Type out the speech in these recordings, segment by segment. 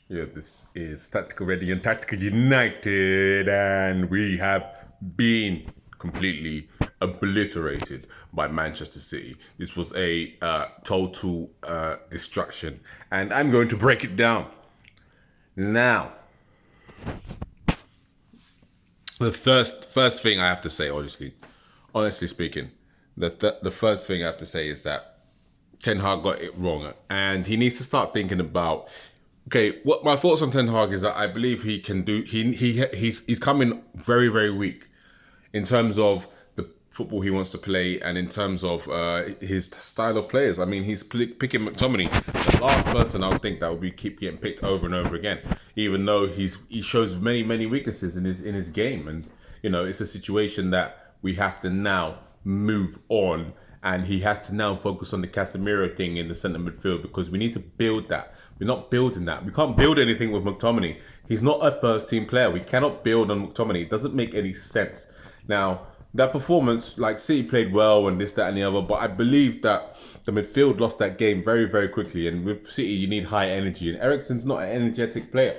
Yeah, this is Tactical Ready and Tactical United, and we have been completely obliterated by Manchester City. This was a total destruction, and I'm going to break it down. Now, the first thing I have to say, honestly speaking, the first thing I have to say is that Ten Hag got it wrong, and he needs to start thinking about. Okay, what my thoughts on Ten Hag is that I believe he can do. He's coming very weak in terms of the football he wants to play and in terms of his style of players. I mean, he's picking McTominay, the last person I would think that would be keep getting picked over and over again, even though he shows many weaknesses in his game, and it's a situation that we have to now move on. And he has to now focus on the Casemiro thing in the centre midfield because we need to build that. We're not building that. We can't build anything with McTominay. He's not a first team player. We cannot build on McTominay. It doesn't make any sense. Now, that performance, like City played well and this, that, and the other, but I believe that the midfield lost that game very quickly. And with City, you need high energy. And Eriksen's not an energetic player.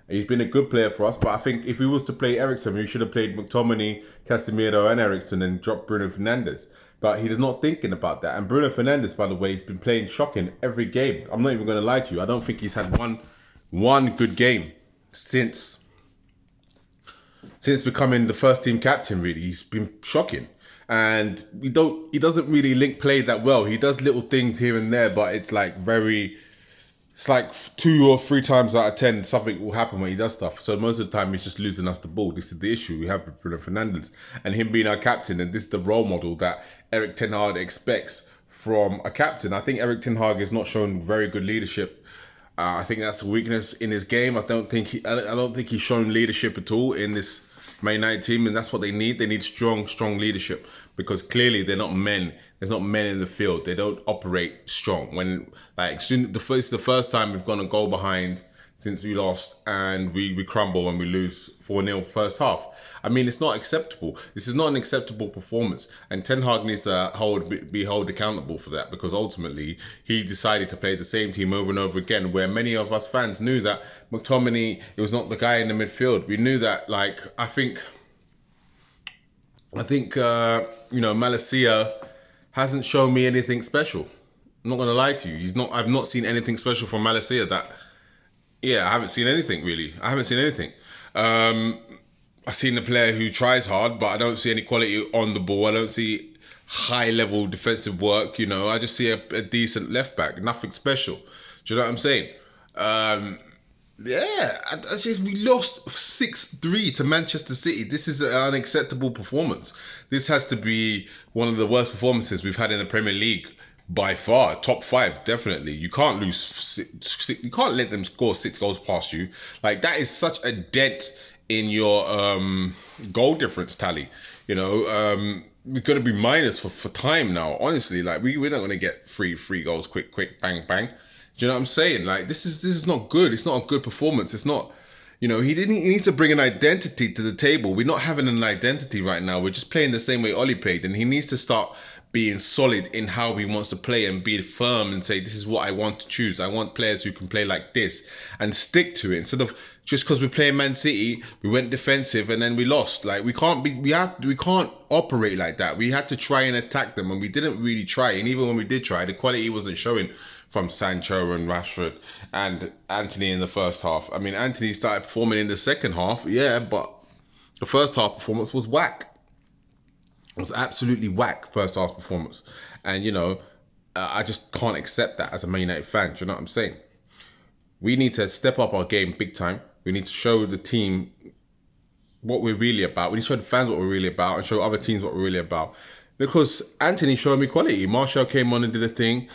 He's been a good player for us, but I think if we was to play Eriksen, we should have played McTominay, Casemiro, and Eriksen and dropped Bruno Fernandes. But he is not thinking about that. And Bruno Fernandes, by the way, he's been playing shocking every game. I'm not even going to lie to you. I don't think he's had one good game since becoming the first team captain. Really, he's been shocking, and he doesn't really link play that well. He does little things here and there, but it's like 2 or 3 times out of 10, something will happen when he does stuff. So most of the time, he's just losing us the ball. This is the issue we have with Bruno Fernandes and him being our captain. And this is the role model that Erik Ten Hag expects from a captain. I think Erik Ten Hag has not shown very good leadership. I think that's a weakness in his game. I don't think he's shown leadership at all in this Man United team, and that's what they need. They need strong leadership because clearly they're not men. There's not men in the field. They don't operate strong. When the first time we've gone a goal behind since we lost, and we crumble and we lose 4-0 first half. I mean, it's not acceptable. This is not an acceptable performance, and Ten Hag needs to be held accountable for that because ultimately he decided to play the same team over and over again. Where many of us fans knew that McTominay, it was not the guy in the midfield. We knew that. Like I think Malacia hasn't shown me anything special. I'm not gonna lie to you. I've not seen anything special from Malacia that. Yeah, I haven't seen anything really. I haven't seen anything. I've seen a player who tries hard, but I don't see any quality on the ball. I don't see high level defensive work. I just see a decent left back, nothing special. Do you know what I'm saying? Yeah, we lost 6-3 to Manchester City. This is an unacceptable performance. This has to be one of the worst performances we've had in the Premier League by far. Top 5, definitely. You can't lose. You can't let them score 6 goals past you. Like that is such a dent in your goal difference tally. We're gonna be minus for time now. Honestly, like we're not gonna get three goals quick, bang. Do you know what I'm saying? Like this is not good. It's not a good performance. It's not. He needs to bring an identity to the table. We're not having an identity right now. We're just playing the same way Ollie played, and he needs to start being solid in how he wants to play and be firm and say, this is what I want to choose. I want players who can play like this and stick to it instead of just because we're playing Man City, we went defensive and then we lost. Like we can't operate like that. We had to try and attack them and we didn't really try. And even when we did try, the quality wasn't showing from Sancho and Rashford and Anthony in the first half. I mean, Anthony started performing in the second half, yeah, but the first half performance was whack. It was absolutely whack first half performance. And, I just can't accept that as a Man United fan. Do you know what I'm saying? We need to step up our game big time. We need to show the team what we're really about. We need to show the fans what we're really about and show other teams what we're really about. Because Anthony showed me quality. Martial came on and did a thing.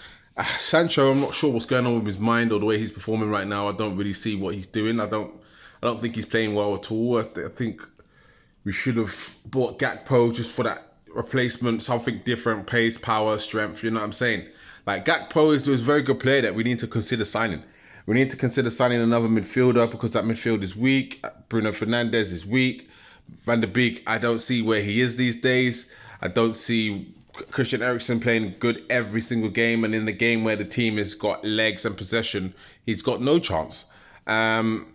Sancho, I'm not sure what's going on with his mind or the way he's performing right now. I don't really see what he's doing. I don't think he's playing well at all. I think we should have bought Gakpo just for that replacement, something different, pace, power, strength. You know what I'm saying? Like Gakpo is a very good player that we need to consider signing. We need to consider signing another midfielder because that midfield is weak. Bruno Fernandes is weak. Van der Beek, I don't see where he is these days. I don't see Christian Eriksen playing good every single game, and in the game where the team has got legs and possession, he's got no chance. Um,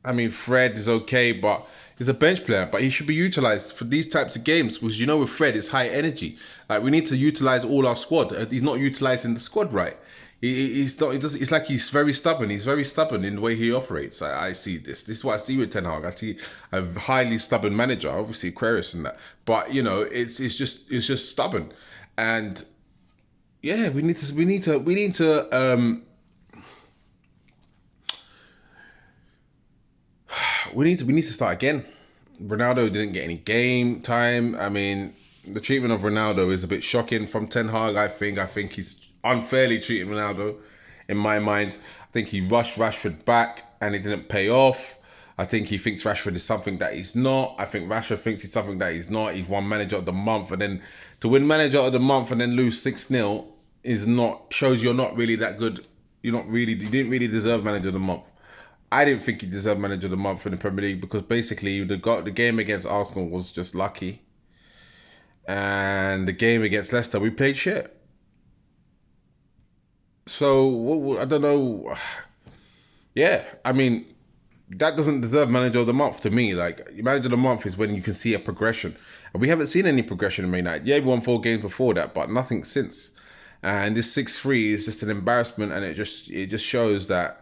I mean, Fred is okay, but he's a bench player. But he should be utilized for these types of games because with Fred, it's high energy. Like we need to utilize all our squad. He's not utilizing the squad right. He's not. He does. It's like he's very stubborn. He's very stubborn in the way he operates. I see this. This is what I see with Ten Hag. I see a highly stubborn manager. Obviously, Aquarius and that. But it's just stubborn, and yeah, we need to start again. Ronaldo didn't get any game time. I mean, the treatment of Ronaldo is a bit shocking from Ten Hag. I think he's unfairly treating Ronaldo. In my mind, I think he rushed Rashford back and it didn't pay off. I think he thinks Rashford is something that he's not. I think Rashford thinks he's something that he's not. He's won Manager of the Month, and then to win Manager of the Month and then lose 6-0 is not shows you're not really that good. You didn't really deserve Manager of the Month. I didn't think he deserved Manager of the Month in the Premier League because basically the game against Arsenal was just lucky, and the game against Leicester we played shit. So I don't know. Yeah, I mean that doesn't deserve Manager of the Month to me. Like Manager of the Month is when you can see a progression, and we haven't seen any progression in Man United. Yeah, we won 4 games before that, but nothing since. And this 6-3 is just an embarrassment, and it just shows that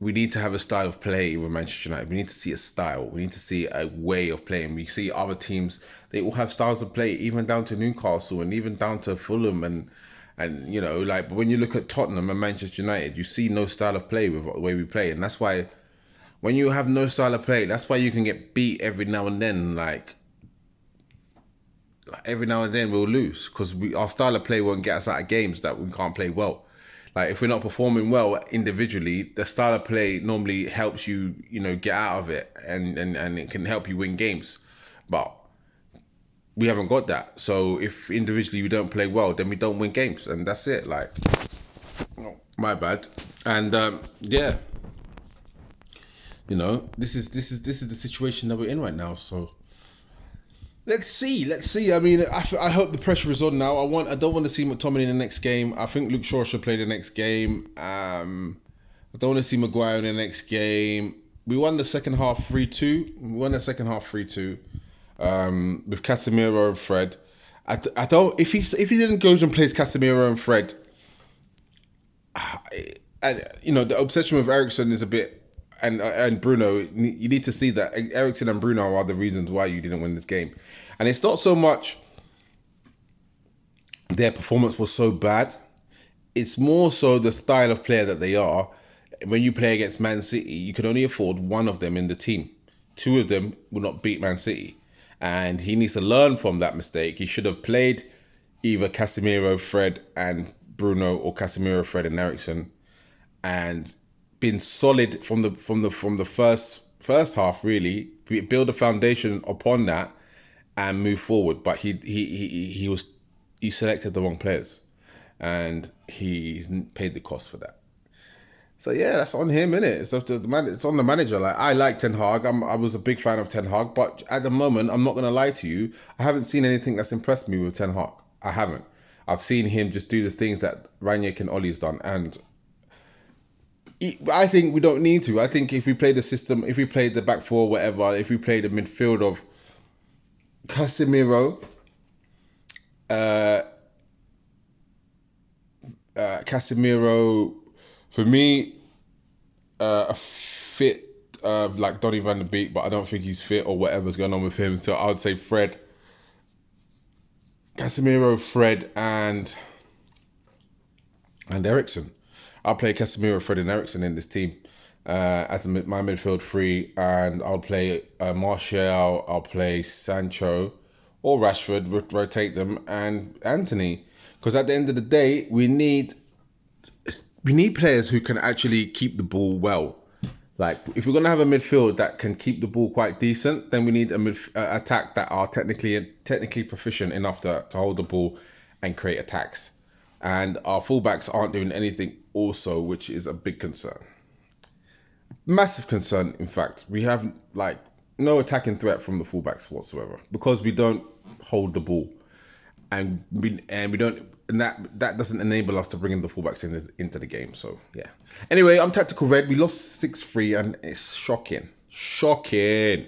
we need to have a style of play with Manchester United. We need to see a style. We need to see a way of playing. We see other teams; they all have styles of play, even down to Newcastle and even down to Fulham and like. But when you look at Tottenham and Manchester United, you see no style of play with the way we play, and that's why when you have no style of play, that's why you can get beat every now and then. Like every now and then we'll lose because our style of play won't get us out of games that we can't play well. Like if we're not performing well individually, the style of play normally helps you, get out of it, and it can help you win games. But we haven't got that. So if individually we don't play well, then we don't win games, and that's it. Like, oh, my bad. And yeah, this is the situation that we're in right now. So let's see. Let's see. I mean, I hope the pressure is on now. I don't want to see McTominay in the next game. I think Luke Shaw should play the next game. I don't want to see Maguire in the next game. We won the second half 3-2. With Casemiro and Fred. I don't. If he didn't go and plays Casemiro and Fred, the obsession with Ericsson is a bit. And Bruno, you need to see that Ericsson and Bruno are the reasons why you didn't win this game. And it's not so much their performance was so bad. It's more so the style of player that they are. When you play against Man City, you can only afford one of them in the team. Two of them will not beat Man City. And he needs to learn from that mistake. He should have played either Casemiro, Fred, and Bruno, or Casemiro, Fred, and Ericsson, and been solid from the first half. Really, build a foundation upon that and move forward. But he selected the wrong players, and he's paid the cost for that. So yeah, that's on him, innit? It's on the manager. Like I like Ten Hag. I was a big fan of Ten Hag, but at the moment, I'm not gonna lie to you. I haven't seen anything that's impressed me with Ten Hag. I haven't. I've seen him just do the things that Ranić and Ollie's done, and I think we don't need to. I think if we play the system, if we play the back four, whatever, if we play the midfield of Casemiro, for me, a fit like Donny van der Beek, but I don't think he's fit or whatever's going on with him. So I would say Casemiro, Fred, and Ericsson. I'll play Casemiro, Fred, and Ericsson in this team as my midfield three, and I'll play Martial, I'll play Sancho or Rashford, rotate them, and Anthony. Because at the end of the day, we need players who can actually keep the ball well. Like if we're gonna have a midfield that can keep the ball quite decent, then we need a attack that are technically proficient enough to hold the ball and create attacks. And our fullbacks aren't doing anything also, which is a big concern. Massive concern, in fact. We have no attacking threat from the fullbacks whatsoever because we don't hold the ball. and we don't, and that doesn't enable us to bring in the fullbacks into the game. So yeah. Anyway, I'm Tactical Red. We lost 6-3, and it's shocking. Shocking.